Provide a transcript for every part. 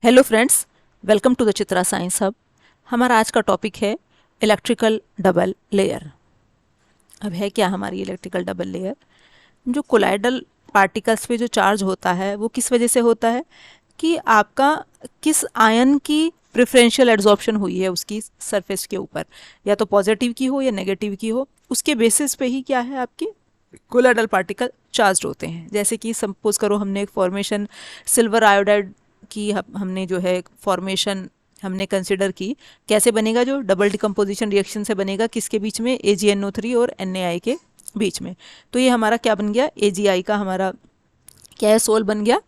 Hello friends, welcome to the Chitra science hub. हमारा आज का टॉपिक है इलेक्ट्रिकल डबल लेयर। अब है क्या हमारी इलेक्ट्रिकल डबल लेयर? जो कोलाइडल पार्टिकल्स पे जो चार्ज होता है वो किस वजह से होता है कि आपका किस आयन की प्रेफरेंशियल एड्जॉर्प्शन हुई है उसकी सरफेस के ऊपर, या तो पॉजिटिव की हो या नेगेटिव की हो, उसके बेसिस पे ही क्या है आपकी कोलाइडल पार्टिकल चार्ज होते हैं। जैसे कि सपोज करो हमने एक फॉर्मेशन सिल्वर आयोडाइड की हमने जो है फॉर्मेशन हमने कंसिडर की, कैसे बनेगा? जो डबल डिकम्पोजिशन रिएक्शन से बनेगा, किसके बीच में? AgNO3 और NaI के बीच में। तो ये हमारा क्या बन गया? AgI का हमारा क्या है? सोल बन गया।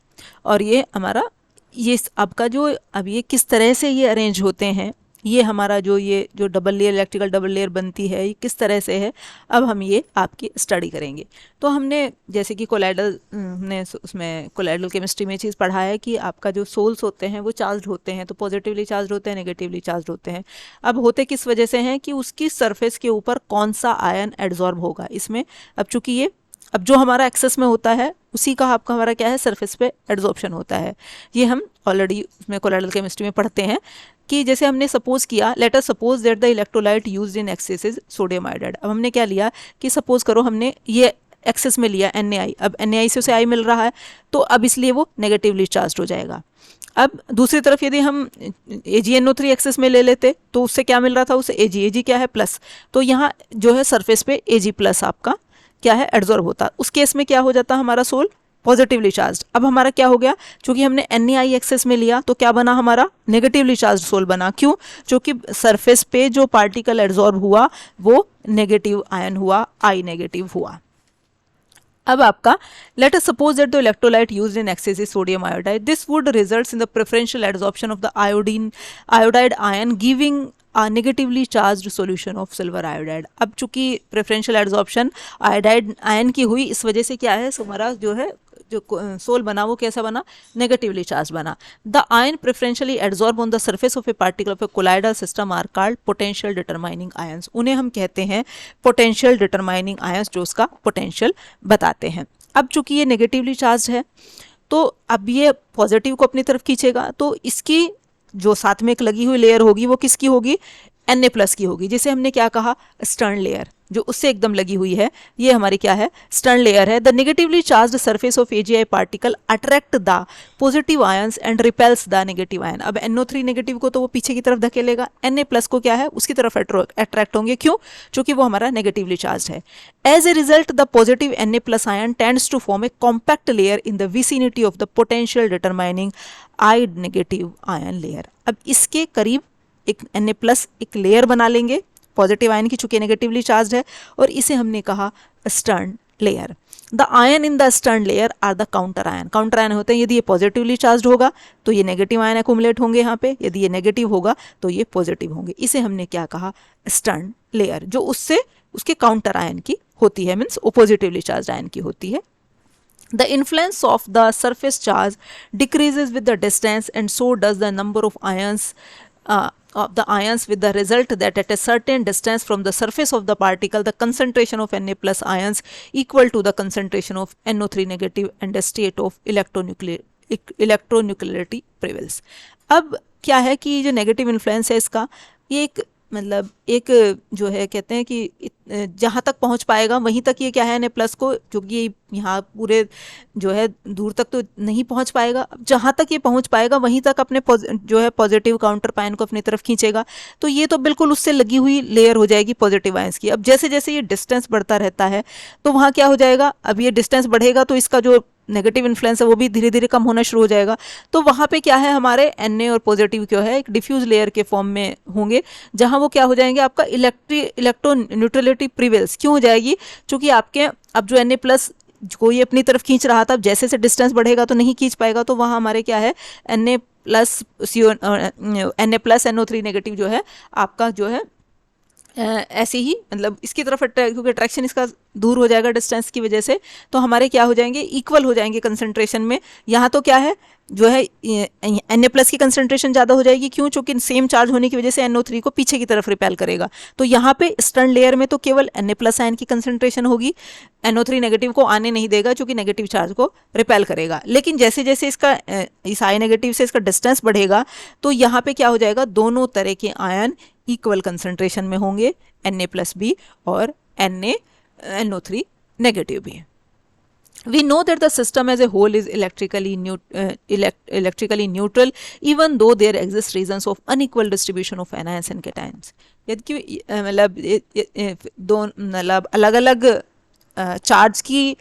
और ये हमारा ये आपका जो अब ये किस तरह से ये अरेंज होते हैं, ये हमारा जो ये जो double layer electrical double layer बनती है ये किस तरह से है, अब हम ये आपकी स्टडी करेंगे। तो हमने जैसे कि कोलाइडल हमने उसमें कोलाइडल केमिस्ट्री में चीज़ पढ़ा है कि आपका जो सोल्स होते हैं वो चार्ज होते हैं, तो पॉजिटिवली चार्ज होते हैं, नेगेटिवली चार्ज होते हैं। अब होते किस वजह से हैं कि उसकी सरफेस के ऊपर कौन सा आयन एड्जॉर्ब होगा इसमें। अब चूंकि ये अब जो हमारा एक्सेस में होता है उसी का आपका हमारा क्या है? सरफेस पे एड्जॉर्प्शन होता है। ये हम ऑलरेडी उसमें कोलाइडल केमिस्ट्री में पढ़ते हैं कि जैसे हमने सपोज किया, let us suppose that the electrolyte used in excess is sodium iodide. अब हमने क्या लिया कि सपोज करो हमने ये एक्सेस में लिया NaI, अब NaI से उसे I मिल रहा है, तो अब इसलिए वो नेगेटिवली चार्ज हो जाएगा। अब दूसरी तरफ यदि हम AgNO3 एक्सेस में ले लेते तो उससे क्या मिल रहा था? उसे Ag क्या है? प्लस। तो यहाँ जो है सरफेस पे Ag प्लस आपका क्या है? एड्जॉर्ब होता। उस केस में क्या हो जाता हमारा सोल? Positively charge. अब हमारा क्या हो गया? क्योंकि हमने NaI एक्सेस में लिया तो क्या बना हमारा? नेगेटिवली चार्ज सोल बना। क्यों? क्योंकि सरफेस पे जो पार्टिकल एड्जॉर्ब हुआ वो नेगेटिव आयन हुआ, I नेगेटिव हुआ। अब आपका let us suppose that the electrolyte used in excess is sodium iodide, this would results in the preferential adsorption of the iodide ion giving negatively charged solution of silver iodide. अब चूंकि preferential adsorption iodide ion की हुई, इस वजह से क्या है हमारा जो है जो सोल बना वो कैसा बना? नेगेटिवली चार्ज बना। The ion preferentially adsorb on the surface of a particle of a colloidal system are called potential determining ions. उन्हें हम कहते हैं पोटेंशियल डिटरमाइनिंग आयंस, जो उसका पोटेंशियल बताते हैं। अब चूंकि ये नेगेटिवली चार्ज है तो अब ये पॉजिटिव को अपनी तरफ खींचेगा, तो इसकी जो साथ में एक लगी हुई लेयर होगी वो किसकी होगी? Na+ की होगी, जिसे हमने क्या कहा? स्टर्न लेयर, जो उससे एकदम लगी हुई है ये हमारी क्या है? स्टर्न लेयर है। The negatively charged surface of AgI particle attract the positive ions and repels the negative ion. अब NO3 नेगेटिव को तो वो पीछे की तरफ धकेलेगा, Na+ को क्या है? उसकी तरफ अट्रैक्ट होंगे। क्यों? क्योंकि वो हमारा नेगेटिवली चार्ज है। As a result the positive Na+ ion tends to form a compact layer in the vicinity of the potential determining I negative ion layer. अब इसके करीब एक Na+ एक लेयर बना लेंगे पॉजिटिव आयन की, चूंकि नेगेटिवली चार्ज है, और इसे हमने कहा Stern layer. The ion in the Stern layer are the counter ion. Counter ion होते हैं, यदि ये पॉजिटिवली चार्ज होगा तो ये नेगेटिव आयन एक्युमुलेट होंगे यहाँ पे, यदि ये नेगेटिव होगा तो ये पॉजिटिव होंगे। इसे हमने क्या कहा? स्टर्न लेयर, जो उससे उसके काउंटर आयन की होती है, मीन्स पॉजिटिवली चार्ज आयन की होती है। The influence of the surface charge decreases with the distance, and so does the number of ions with the result that at a certain distance from the surface of the particle the concentration of Na+ ions equal to the concentration of NO3 negative and a state of electronuclearity prevails। अब क्या है कि जो negative influence है इसका, ये एक मतलब एक जो है कहते हैं कि जहाँ तक पहुँच पाएगा वहीं तक ये क्या है? Na+ को, क्योंकि यहाँ पूरे जो है दूर तक तो नहीं पहुँच पाएगा, जहाँ तक ये पहुँच पाएगा वहीं तक अपने जो है पॉजिटिव काउंटर आयन को अपनी तरफ खींचेगा। तो ये तो बिल्कुल उससे लगी हुई लेयर हो जाएगी पॉजिटिव आयंस की। अब जैसे जैसे ये डिस्टेंस बढ़ता रहता है तो वहाँ क्या हो जाएगा? अब ये डिस्टेंस बढ़ेगा तो इसका जो नेगेटिव इन्फ्लुएंस है वो भी धीरे धीरे कम होना शुरू हो जाएगा। तो वहाँ पे क्या है? हमारे Na और पॉजिटिव क्या है? एक डिफ्यूज लेयर के फॉर्म में होंगे, जहाँ वो क्या हो जाएंगे? आपका इलेक्ट्रो न्यूट्रलिटी प्रिवेल्स। क्यों हो जाएगी? क्योंकि आपके अब जो Na+ को ये अपनी तरफ खींच रहा था, अब जैसे जैसे डिस्टेंस बढ़ेगा तो नहीं खींच पाएगा, तो वहाँ हमारे क्या है? Na+ NO3 नेगेटिव जो है आपका जो है ऐसे ही मतलब इसकी तरफ क्योंकि अट्रैक्शन इसका दूर हो जाएगा डिस्टेंस की वजह से, तो हमारे क्या हो जाएंगे? इक्वल हो जाएंगे कंसंट्रेशन में। यहाँ तो क्या है? जो है Na+ की कंसंट्रेशन ज़्यादा हो जाएगी। क्यों? चूंकि सेम चार्ज होने की वजह से NO3 को पीछे की तरफ रिपेल करेगा। तो यहाँ पे स्टर्न लेयर में तो केवल Na+ आयन की कंसंट्रेशन होगी, NO3 नेगेटिव को आने नहीं देगा क्योंकि नेगेटिव चार्ज को रिपेल करेगा। लेकिन जैसे जैसे इसका इस I नेगेटिव से इसका डिस्टेंस बढ़ेगा तो यहाँ पे क्या हो जाएगा, दोनों तरह के आयन इक्वल कंसंट्रेशन में होंगे, Na+B और NO3 नेगेटिव भी। We know that the system as a whole is electrically neutral even though there exist reasons of unequal distribution of anions and cations। यदि मतलब अलग अलग चार्ज की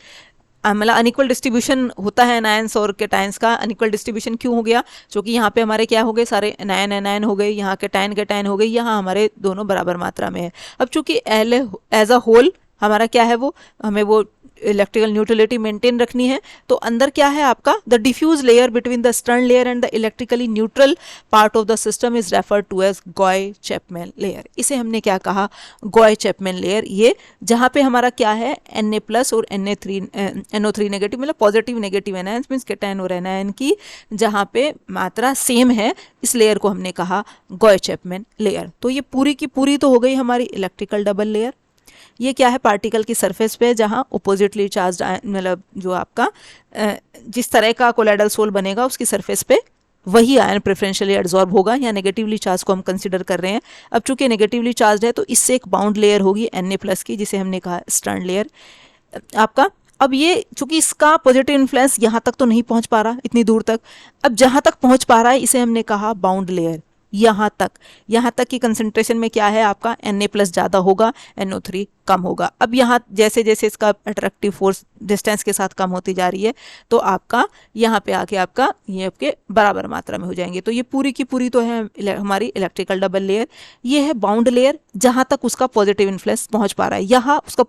मतलब अनइक्वल डिस्ट्रीब्यूशन होता है एनायंस और कैटायंस का। अनइक्वल डिस्ट्रीब्यूशन क्यों हो गया? क्योंकि यहाँ पे हमारे क्या हो गए, सारे एनायन एनायन हो गए, यहाँ कैटायन हो गई, यहाँ हमारे दोनों बराबर मात्रा में है। अब चूंकि एज अ होल हमारा क्या है, वो हमें वो इलेक्ट्रिकल न्यूट्रलिटी मेंटेन रखनी है। तो अंदर क्या है आपका, the diffuse layer between the Stern layer and the electrically neutral part of the system is referred to as Gouy Chapman layer. इसे हमने क्या कहा, गॉय-चैपमैन लेयर। ये जहाँ पे हमारा क्या है, Na+ और NO3 नेगेटिव मतलब positive negative anions means cation और एनायन की जहाँ पे मात्रा सेम है, इस लेयर को हमने कहा गॉय-चैपमैन लेयर। तो ये पूरी की पूरी तो हो गई हमारी इलेक्ट्रिकल डबल लेयर। ये क्या है, पार्टिकल की सरफेस पे जहाँ अपोजिटली चार्ज मतलब जो आपका जिस तरह का कोलाइडल सोल बनेगा उसकी सरफेस पे वही आयन प्रेफरेंशियली एब्जॉर्ब होगा। या नेगेटिवली चार्ज को हम कंसिडर कर रहे हैं। अब चूंकि नेगेटिवली चार्ज है तो इससे एक बाउंड लेयर होगी Na+ की, जिसे हमने कहा स्टर्न लेयर आपका। अब ये चूंकि इसका पॉजिटिव इन्फ्लुएंस यहाँ तक तो नहीं पहुँच पा रहा इतनी दूर तक, अब जहाँ तक पहुँच पा रहा है इसे हमने कहा बाउंड लेयर। यहाँ तक की कंसंट्रेशन में क्या है आपका, Na+ ज़्यादा होगा, NO3 कम होगा। अब यहाँ जैसे जैसे इसका अट्रैक्टिव फोर्स डिस्टेंस के साथ कम होती जा रही है तो आपका यहाँ पे आके आपका ये आपके बराबर मात्रा में हो जाएंगे। तो ये पूरी की पूरी तो है हमारी इलेक्ट्रिकल डबल लेयर। ये है बाउंड लेयर, जहाँ तक उसका पॉजिटिव इन्फ्लुएंस पहुँच पा रहा है। यहाँ उसका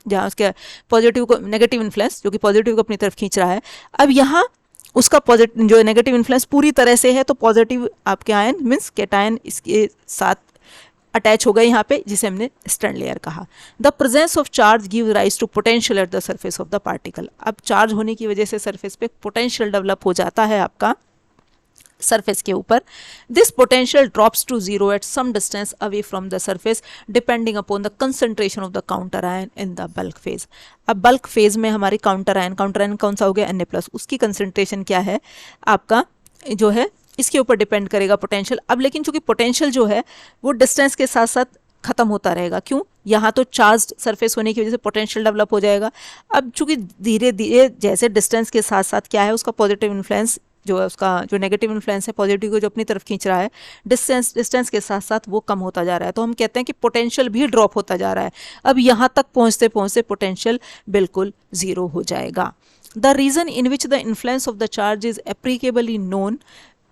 जहाँ उसके पॉजिटिव को नेगेटिव इन्फ्लुएंस जो कि पॉजिटिव को अपनी तरफ खींच रहा है, अब यहाँ उसका पॉजिटिव जो नेगेटिव इन्फ्लुएंस पूरी तरह से है, तो पॉजिटिव आपके आयन मीन्स कैटायन इसके साथ अटैच हो गए यहाँ पे, जिसे हमने स्टर्न लेयर कहा। The presence of charge give rise to potential at the surface of the particle. अब चार्ज होने की वजह से सरफेस पे पोटेंशियल डेवलप हो जाता है आपका सरफेस के ऊपर। This potential drops to zero at some distance away from the surface depending upon the concentration of the counter ion in the bulk phase. अब बल्क फेज में हमारी काउंटर आयन कौन सा हो गया, Na+, उसकी कंसंट्रेशन क्या है आपका जो है इसके ऊपर डिपेंड करेगा पोटेंशियल। अब लेकिन चूंकि पोटेंशियल जो है वो डिस्टेंस के साथ साथ खत्म होता रहेगा। क्यों? यहाँ तो चार्ज सरफेस होने की वजह से पोटेंशियल डेवलप हो जाएगा। अब चूंकि धीरे धीरे जैसे डिस्टेंस के साथ साथ क्या है उसका पॉजिटिव इन्फ्लुएंस जो है, उसका जो नेगेटिव इन्फ्लुएंस है पॉजिटिव को जो अपनी तरफ खींच रहा है, डिस्टेंस के साथ साथ वो कम होता जा रहा है। तो हम कहते हैं कि पोटेंशियल भी ड्रॉप होता जा रहा है। अब यहाँ तक पहुँचते पहुँचते पोटेंशियल बिल्कुल ज़ीरो हो जाएगा। The reason in which the influence of the charge is applicably known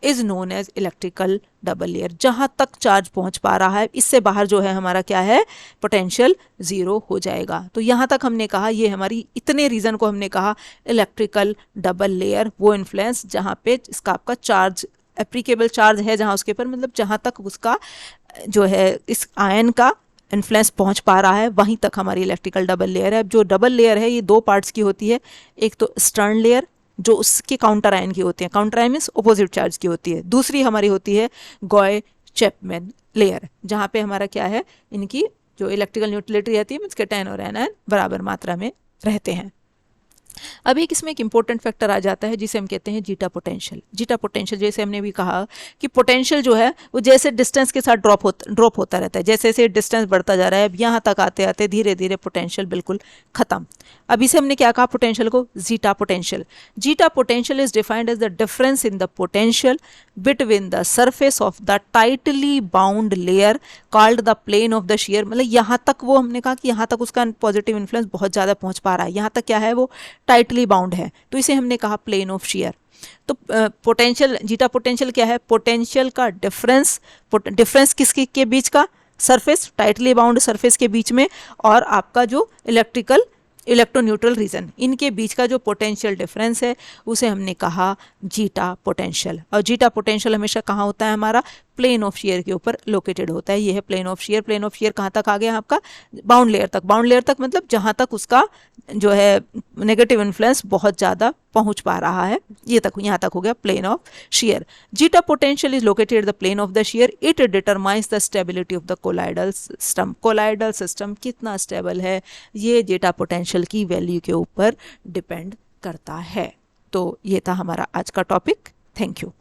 is known as electrical double layer. जहाँ तक चार्ज पहुँच पा रहा है इससे बाहर जो है हमारा क्या है, पोटेंशियल ज़ीरो हो जाएगा। तो यहाँ तक हमने कहा ये हमारी इतने रीज़न को हमने कहा इलेक्ट्रिकल डबल लेयर। वो इन्फ्लुएंस जहाँ पे इसका आपका चार्ज एप्लीकेबल चार्ज है, जहाँ उसके ऊपर मतलब जहाँ तक उसका जो है इस आयन का इन्फ्लुएंस पहुँच पा रहा है वहीं तक हमारी इलेक्ट्रिकल डबल लेयर है। अब जो डबल लेयर है ये दो पार्ट्स की होती है, एक तो स्टर्न लेयर जो उसके काउंटर आयन की होती है, counter ion means opposite charge की होती है। दूसरी हमारी होती है गॉय-चैपमैन लेयर, जहाँ पे हमारा क्या है इनकी जो इलेक्ट्रिकल न्यूट्रलिटी रहती है मीन्स कैटायन और एनायन बराबर मात्रा में रहते हैं। अब इसमें एक इंपॉर्टेंट फैक्टर आ जाता है जिसे हम कहते हैं जीटा पोटेंशियल। जीटा पोटेंशियल जैसे हमने भी कहा कि पोटेंशियल जो है वो जैसे डिस्टेंस के साथ ड्रॉप होता रहता है, जैसे जैसे डिस्टेंस बढ़ता जा रहा है। अब यहाँ तक आते आते धीरे धीरे पोटेंशियल बिल्कुल खत्म। अब इसे हमने क्या कहा पोटेंशियल को, zeta potential. Zeta potential is defined as the difference in the potential between the surface of the tightly bound layer called the plane of the shear. मतलब यहाँ तक वो हमने कहा कि यहाँ तक उसका पॉजिटिव इन्फ्लुएंस बहुत ज़्यादा पहुँच पा रहा है, यहाँ तक क्या है वो टाइटली बाउंड है, तो इसे हमने कहा प्लेन ऑफ शेयर। तो पोटेंशियल जीटा पोटेंशियल क्या है, पोटेंशियल का डिफरेंस किसके के बीच का, सरफेस टाइटली बाउंड सरफेस के बीच में और आपका जो इलेक्ट्रोन्यूट्रल रीजन, इनके बीच का जो पोटेंशियल डिफरेंस है उसे हमने कहा जीटा पोटेंशियल। और जीटा पोटेंशियल हमेशा कहाँ होता है हमारा, प्लेन ऑफ शेयर के ऊपर लोकेटेड होता है। ये है plane of shear. Plane of shear कहाँ तक आ गया आपका? बाउंड लेयर तक। बाउंड लेयर तक मतलब जहाँ तक उसका जो है नेगेटिव इन्फ्लुएंस बहुत ज़्यादा पहुंच पा रहा है, ये तक, यहाँ तक हो गया plane of shear. Zeta potential is located the plane of the shear. It determines the stability of the colloidal system. Colloidal system कितना स्टेबल है, ये जीटा पोटेंशियल की वैल्यू के ऊपर डिपेंड करता है। तो ये था हमारा आज का टॉपिक। Thank you.